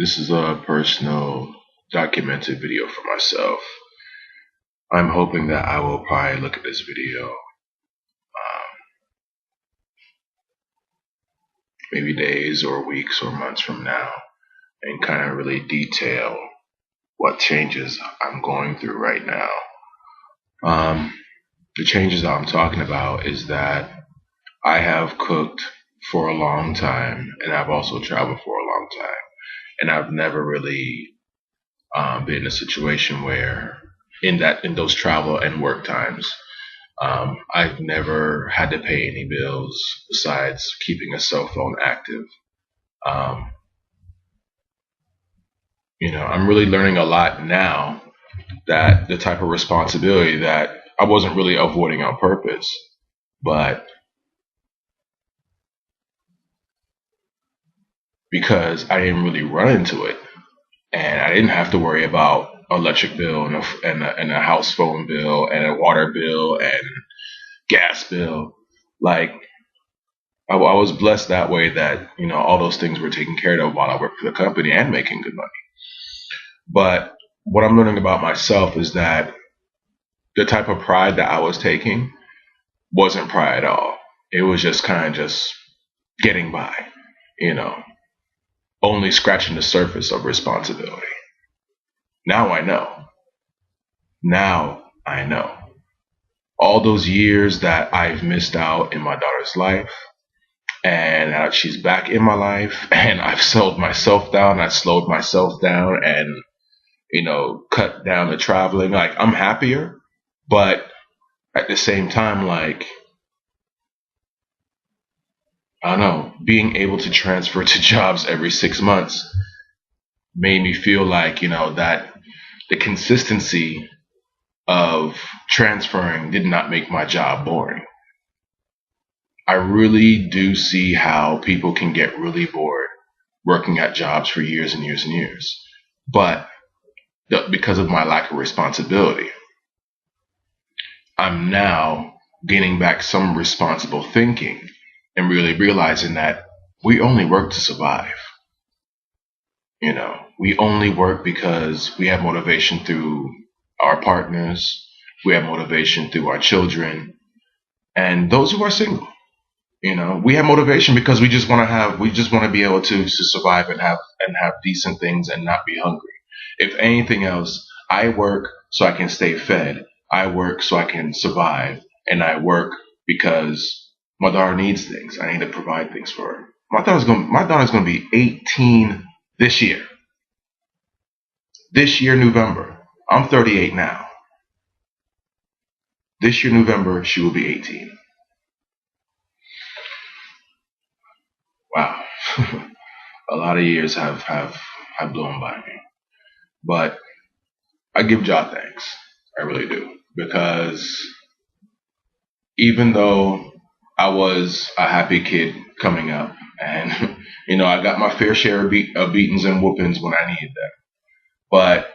This is a personal documented video for myself. I'm hoping that I will probably look at this video maybe days or weeks or months from now and kind of really detail what changes I'm going through right now. The changes that I'm talking about is that I have cooked for a long time and I've also traveled for a long time. And I've never really been in a situation where in those travel and work times, I've never had to pay any bills besides keeping a cell phone active. Um, I'm really learning a lot now, that the type of responsibility that I wasn't really avoiding on purpose, but because I didn't really run into it, and I didn't have to worry about electric bill and a house phone bill and a water bill and gas bill. Like I was blessed that way, that all those things were taken care of while I worked for the company and making good money. But what I'm learning about myself is that the type of pride that I was taking wasn't pride at all. It was just kind of just getting by, you know, only scratching the surface of responsibility. Now I know. Now I know. All those years that I've missed out in my daughter's life, and she's back in my life, and I've slowed myself down, I slowed myself down, and cut down the traveling. Like, I'm happier, but at the same time, like, I don't know, being able to transfer to jobs every 6 months made me feel like, that the consistency of transferring did not make my job boring. I really do see how people can get really bored working at jobs for years and years and years. But because of my lack of responsibility, I'm now gaining back some responsible thinking and really realizing that we only work to survive. We only work because we have motivation through our partners, we have motivation through our children, and those who are single. We have motivation because we just want to be able to survive and have decent things and not be hungry. If anything else, I work so I can stay fed. I work so I can survive, and I work because my daughter needs things. I need to provide things for her. My daughter's gonna be 18 this year. This year, November. I'm 38 now. This year, November, she will be 18. Wow. A lot of years have blown by me. But I give God thanks. I really do. Because even though I was a happy kid coming up, and I got my fair share of beatings and whoopings when I needed them, but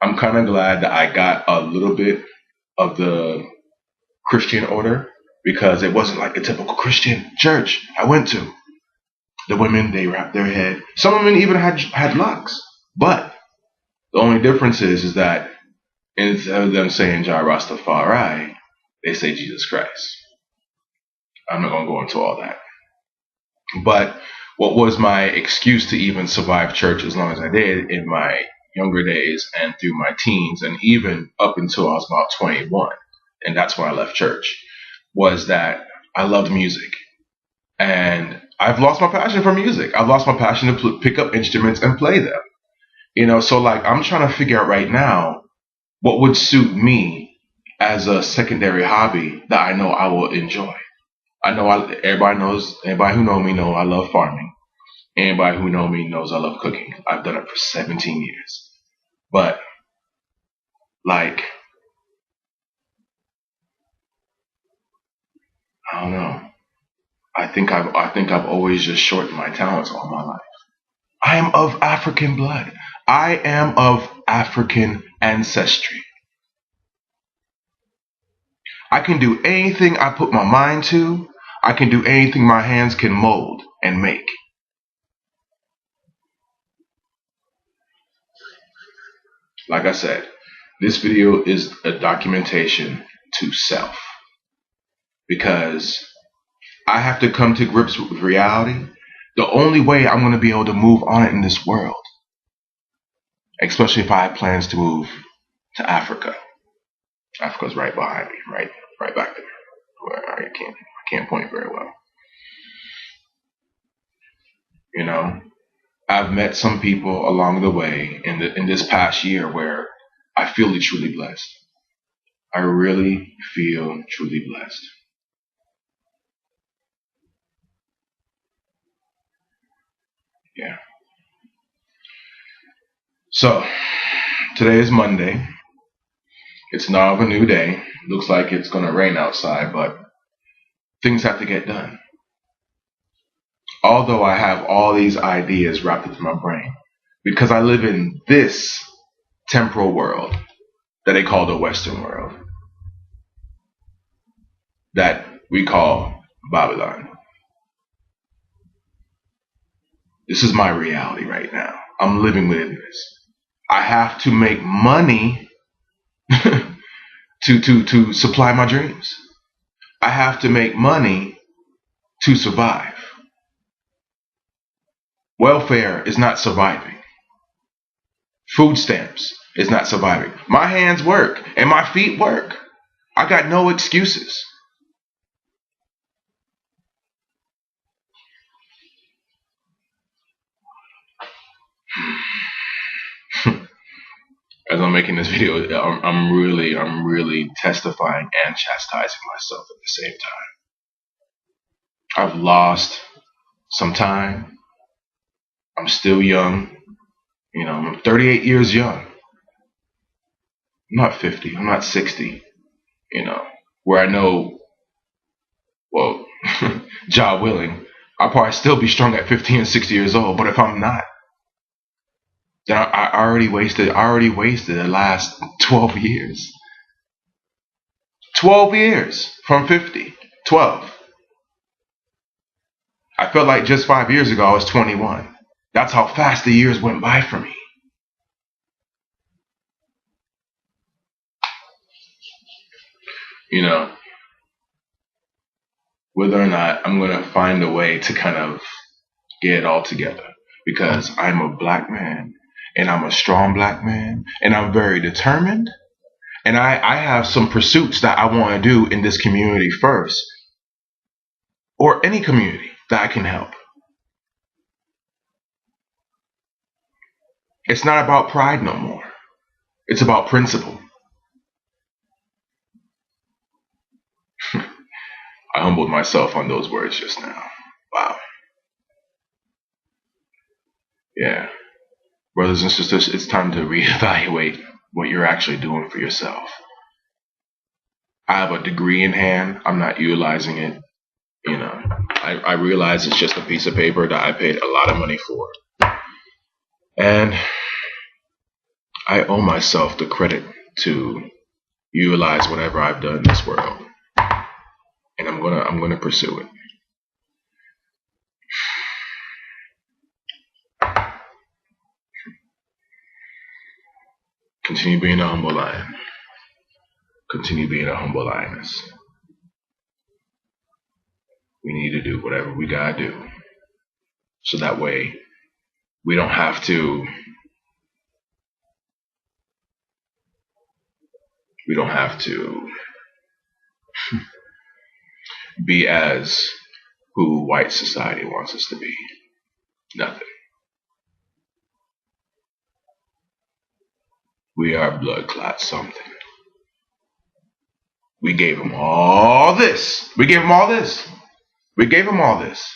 I'm kind of glad that I got a little bit of the Christian order, because it wasn't like a typical Christian church I went to. The women, they wrapped their head. Some women even had locks. But the only difference is that instead of them saying Jah Rastafari, they say Jesus Christ. I'm not going to go into all that. But what was my excuse to even survive church as long as I did in my younger days and through my teens, and even up until I was about 21, and that's when I left church, was that I loved music. And I've lost my passion for music. I've lost my passion to pick up instruments and play them. So like, I'm trying to figure out right now what would suit me as a secondary hobby that I know I will enjoy. Everybody who knows me know I love farming. Anybody who knows me knows I love cooking. I've done it for 17 years. But like, I don't know. I think I've always just shortened my talents all my life. I am of African blood. I am of African ancestry. I can do anything I put my mind to. I can do anything my hands can mold and make. Like I said, this video is a documentation to self, because I have to come to grips with reality. The only way I'm going to be able to move on in this world, especially if I have plans to move to Africa. Africa's right behind me, right back there. Where I can't point very well. You know, I've met some people along the way in this past year where I feel truly blessed. I really feel truly blessed. Yeah. So today is Monday. It's now of a new day. Looks like it's gonna rain outside, but things have to get done. Although I have all these ideas wrapped into my brain, because I live in this temporal world that they call the Western world, that we call Babylon. This is my reality right now. I'm living within this. I have to make money to supply my dreams. I have to make money to survive. Welfare is not surviving. Food stamps is not surviving. My hands work and my feet work. I got no excuses. As I'm making this video, I'm really testifying and chastising myself at the same time. I've lost some time. I'm still young. You know, I'm 38 years young. I'm not 50. I'm not 60. You know, where I know, well, God willing, I'll probably still be strong at 50 and 60 years old. But if I'm not, then I already wasted the last 12 years. 12 years from 50. 12. I felt like just 5 years ago I was 21. That's how fast the years went by for me. You know, whether or not I'm going to find a way to kind of get it all together, because I'm a black man and I'm a strong black man and I'm very determined, and I have some pursuits that I want to do in this community first, or any community that I can help. It's not about pride no more. It's about principle. I humbled myself on those words just now. Wow. Yeah. Brothers and sisters, it's time to reevaluate what you're actually doing for yourself. I have a degree in hand. I'm not utilizing it. You know, I realize it's just a piece of paper that I paid a lot of money for. And I owe myself the credit to utilize whatever I've done in this world. And I'm gonna pursue it. Continue being a humble lion. Continue being a humble lioness. We need to do whatever we gotta do, so that way we don't have to be as who white society wants us to be. Nothing. We are blood clot something. We gave them all this. We gave them all this. We gave them all this.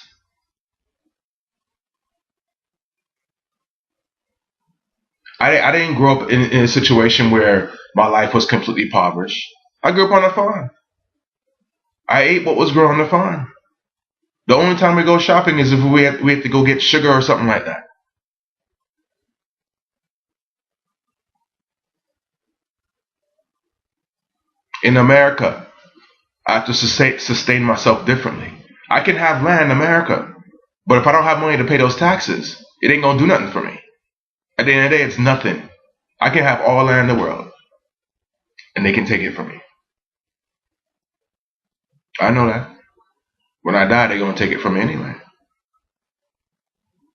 I didn't grow up in a situation where my life was completely impoverished. I grew up on a farm. I ate what was grown on the farm. The only time we go shopping is if we have to go get sugar or something like that. In America, I have to sustain myself differently. I can have land in America, but if I don't have money to pay those taxes, it ain't gonna do nothing for me. At the end of the day, it's nothing. I can have all land in the world, and they can take it from me. I know that. When I die, they're gonna take it from me anyway.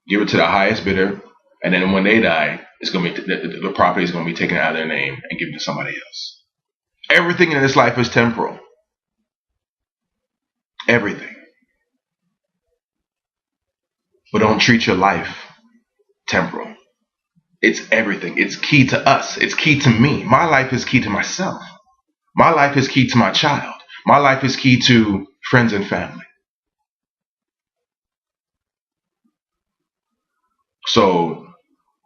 Give it to the highest bidder, and then when they die, it's gonna be the property is gonna be taken out of their name and given to somebody else. Everything in this life is temporal. Everything. But don't treat your life temporal. It's everything. It's key to us. It's key to me. My life is key to myself. My life is key to my child. My life is key to friends and family. So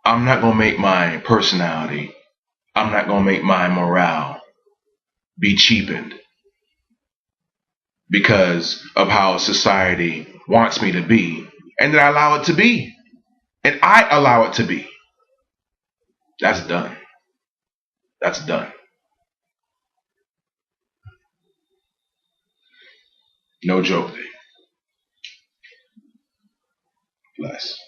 I'm not going to make my personality, I'm not going to make my morale be cheapened because of how society wants me to be, and that I allow it to be. And I allow it to be. That's done. That's done. No joke. Bless.